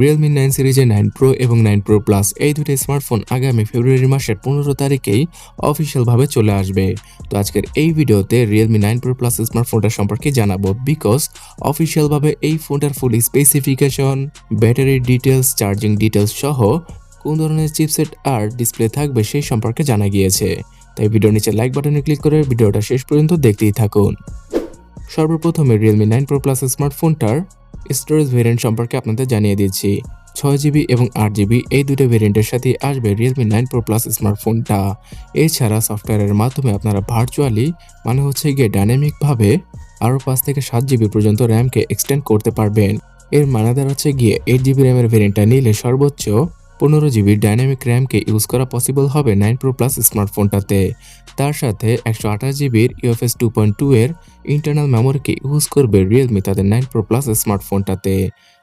Realme 9 সিরিজের 9 Pro এবং 9 Pro Plus এই দুটি স্মার্টফোন আগামী ফেব্রুয়ারি মাসের 15 তারিখেই অফিসিয়ালভাবে চলে আসবে। তো আজকের এই ভিডিওতে Realme 9 Pro Plus স্মার্টফোনটা সম্পর্কে জানাবো, বিকজ অফিসিয়ালভাবে এই ফোনটার ফুল specification, battery details, charging details সহ কোন ধরনের চিপসেট আর ডিসপ্লে থাকবে সেই সম্পর্কে জানা গিয়েছে। তাই ভিডিওর নিচে লাইক বাটনে ক্লিক করে ভিডিওটা শেষ পর্যন্ত দেখতেই থাকুন। সর্বপ্রথমে Realme 9 Pro Plus স্মার্টফোনটার স্টোরেজ ভেরিয়েন্ট সম্পর্কে আপনাদের জানিয়ে দিচ্ছি। 6GB এবং 8GB এই দুটো ভেরিয়েন্টের সাথে আসবে Realme 9 Pro Plus স্মার্টফোনটা। এছাড়া সফটওয়্যারের মাধ্যমে আপনারা ভার্চুয়ালি ডাইনামিকভাবে আরও 5 থেকে 7GB পর্যন্ত র্যামকে এক্সটেন্ড করতে পারবেন। এর মানে দাঁড়াচ্ছে গিয়ে 8GB র্যামের ভেরিয়েন্টটা নিলে সর্বোচ্চ 15GB ডাইনামিক র্যামকে ইউজ করা পসিবল হবে 9 Pro Plus স্মার্টফোনটাতে। তার সাথে 128GBর UFS 2.2 এর ইন্টারনাল মেমোরিকে ইউজ করবে Realme তাদের 9 Pro Plus স্মার্টফোনটাতে।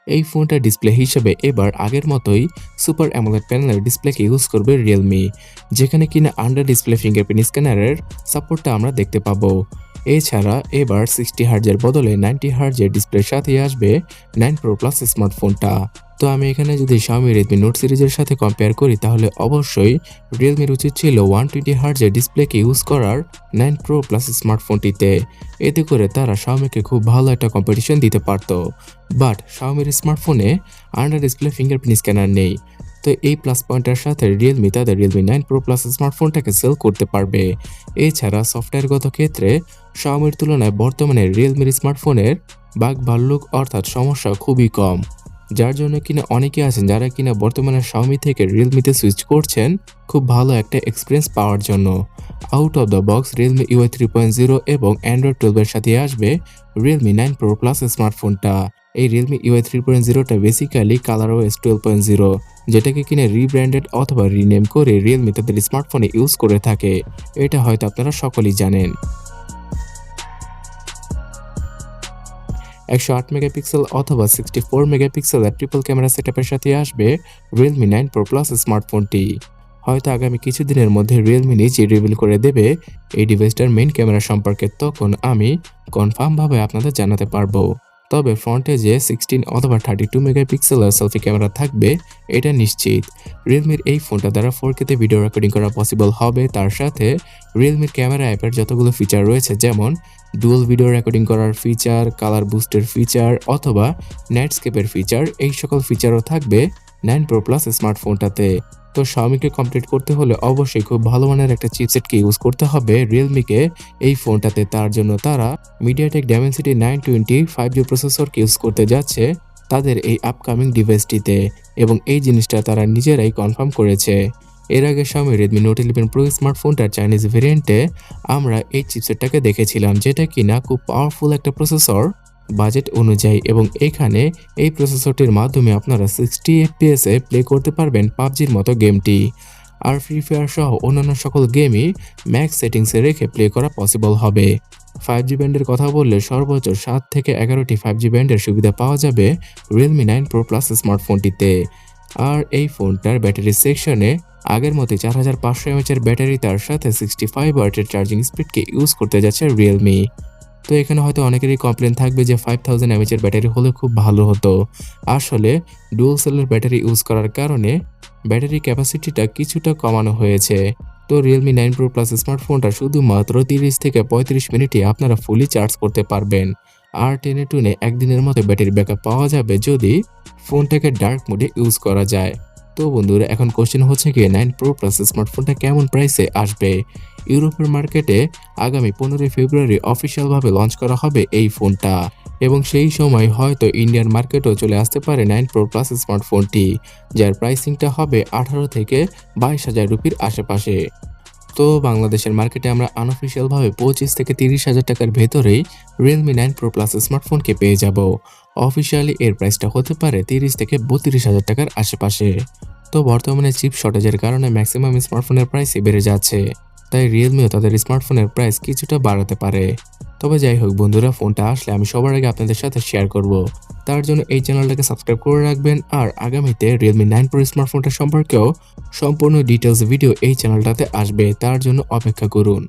এই ফোনটার ডিসপ্লে হিসেবে এবার আগের মতোই সুপার অ্যামোলেড প্যানেলের ডিসপ্লেকে ইউজ করবে Realme, যেখানে কিনা আন্ডার ডিসপ্লে ফিঙ্গারপ্রিন্ট স্ক্যানারের সাপোর্টটা আমরা দেখতে পাবো। এছাড়া এবার 60Hz এর বদলে 90Hz এর ডিসপ্লের সাথে আসবে 9 Pro Plus স্মার্টফোনটা। তো আমি এখানে যদি Xiaomi Redmi Note সিরিজের সাথে কম্পেয়ার করি, তাহলে অবশ্যই Realme উচিত ছিল 120Hz এর ডিসপ্লেকে ইউজ করার 9 Pro Plus স্মার্টফোনটিতে। এতে করে তারা Xiaomiকে খুব ভালো একটা কম্পিটিশন দিতে পারত। বাট Xiaomiর স্মার্টফোনে আন্ডার ডিসপ্লে ফিঙ্গারপ্রিন্ট স্ক্যানার নেই। তো এই প্লাস পয়েন্টের সাথে Realme তাদের Realme 9 Pro Plus স্মার্টফোনটাকে সেল করতে পারবে। এছাড়া সফটওয়্যারগত ক্ষেত্রে Xiaomiর তুলনায় বর্তমানে Realmeর স্মার্টফোনের বাগ ভাল্লুক অর্থাৎ সমস্যা খুবই কম, যার জন্য কিনা অনেকে আছেন যারা কিনা বর্তমানে Xiaomi থেকে Realmeতে সুইচ করছেন খুব ভালো একটা এক্সপিরিয়েন্স পাওয়ার জন্য। Out of the box Realme UI 3.0 এবং Android 12 এর সাথে আসবে Realme 9 Pro Plus স্মার্টফোনটা। এই Realme UI 3.0টা বেসিক্যালি ColorOS 12.0, যেটাকে কিনা রিব্র্যান্ডেড অথবা রিনেম করে Realme তাদের স্মার্টফোনে ইউজ করে থাকে। এটা হয়তো আপনারা সকলেই জানেন। 108 মেগাপিক্সেল অথবা 64 মেগাপিক্সেলের ট্রিপল ক্যামেরা সেটআপের সাথে আসবে Realme 9 Pro Plus স্মার্টফোনটি। হয়তো আগামী কিছুদিনের মধ্যে Realme নিজে রিভিল করে দেবে এই ডিভাইসটার মেইন ক্যামেরা সম্পর্কে, তখন আমি কনফার্মভাবে আপনাদের জানাতে পারবো। তবে ফ্রন্টে যে 16 অথবা 32 মেগাপিক্সেলের সেলফি ক্যামেরা থাকবে এটা নিশ্চিত। Realmeর এই ফোনটা দ্বারা 4Kতে ভিডিও রেকর্ডিং করা পসিবল হবে। তার সাথে Realmeর ক্যামেরা অ্যাপের যতগুলো ফিচার রয়েছে, যেমন ডুয়াল ভিডিও রেকর্ডিং করার ফিচার, কালার বুস্টের ফিচার অথবা নাইটস্কেপের ফিচার, এই সকল ফিচারও থাকবে 9 Pro Plus স্মার্টফোনটাতে। তো Xiaomiকে কমপ্লিট করতে হলে অবশ্যই খুব ভালো মানের একটা চিপসেটকে ইউজ করতে হবে Realmeকে এই ফোনটাতে। তার জন্য তারা MediaTek Dimensity 920 5G প্রসেসরকে ইউজ করতে যাচ্ছে তাদের এই আপকামিং ডিভাইসটিতে, এবং এই জিনিসটা তারা নিজেরাই কনফার্ম করেছে। এর আগে Xiaomi Redmi Note 11 Pro স্মার্টফোনটার Chinese ভেরিয়েন্টে আমরা এই চিপসেটটাকে দেখেছিলাম, যেটা কিনা খুব পাওয়ারফুল একটা প্রসেসর বাজেট অনুযায়ী, এবং এখানে এই প্রসেসরটির মাধ্যমে আপনারা 60 FPS এ প্লে করতে পারবেন পাবজির মতো গেমটি। আর ফ্রি ফায়ার সহ অন্যান্য সকল গেমই ম্যাক্স সেটিংসে রেখে প্লে করা পসিবল হবে। 5G ব্যান্ডের কথা বললে সর্বোচ্চ 7 থেকে 11টি 5G ব্যান্ডের সুবিধা পাওয়া যাবে Realme 9 Pro Plus স্মার্টফোনটিতে। আর এই ফোনটার ব্যাটারি সেকশনে আগের মতো 4500 mAh এর ব্যাটারি, তার সাথে 65 ওয়াটের চার্জিং স্পিডকে ইউজ করতে যাচ্ছে Realme। তো এখানে হয়তো অনেকেরই কমপ্লেন থাকবে যে 5000 mAh এর ব্যাটারি হলে খুব ভালো হতো। আসলে ডুয়াল সেলের ব্যাটারি ইউজ করার কারণে ব্যাটারি ক্যাপাসিটিটা কিছুটা কমানো হয়েছে। তো Realme 9 Pro Plus স্মার্টফোনটা শুধুমাত্র 30 থেকে 35 মিনিটে আপনারা ফুলি চার্জ করতে পারবেন। আর টেনে টুনে একদিনের মতো ব্যাটারি ব্যাকআপ পাওয়া যাবে যদি ফোনটাকে ডার্ক মোডে ইউজ করা যায়। তো বন্ধুরা, এখন কোশ্চেন হচ্ছে কি 9 Pro Plus স্মার্টফোনটা কেমন প্রাইসে আসবে? ইউরোপের মার্কেটে আগামী 15 ফেব্রুয়ারি অফিসিয়ালভাবে লঞ্চ করা হবে এই ফোনটা, এবং সেই সময় হয়তো ইন্ডিয়ান মার্কেটেও চলে আসতে পারে 9 Pro Plus স্মার্টফোনটি, যার প্রাইসিংটা হবে 18 থেকে 22,000 রুপির আশেপাশে। তো বাংলাদেশের মার্কেটে আমরা আনঅফিসিয়ালভাবে 25 থেকে 30,000 টাকার ভেতরেই Realme 9 Pro Plus স্মার্টফোনকে পেয়ে যাব। অফিসিয়ালি এর প্রাইসটা হতে পারে 30 থেকে 32,000 টাকার আশেপাশে। তো বর্তমানে চিপ শর্টেজের কারণে ম্যাক্সিমাম স্মার্টফোনের প্রাইসই বেড়ে যাচ্ছে, তাই Realmeও তাদের স্মার্টফোনের প্রাইস কিছুটা বাড়াতে পারে। তবে যাই হোক বন্ধুরা, ফোনটা আসলে আমি সবার আগে আপনাদের সাথে শেয়ার করব। তার জন্য এই চ্যানেলটাকে সাবস্ক্রাইব করে রাখবেন, আর আগামীতে Realme 9 Pro স্মার্টফোনটা সম্পর্কেও সম্পূর্ণ ডিটেলস ভিডিও এই চ্যানেলটাতে আসবে, তার জন্য অপেক্ষা করুন।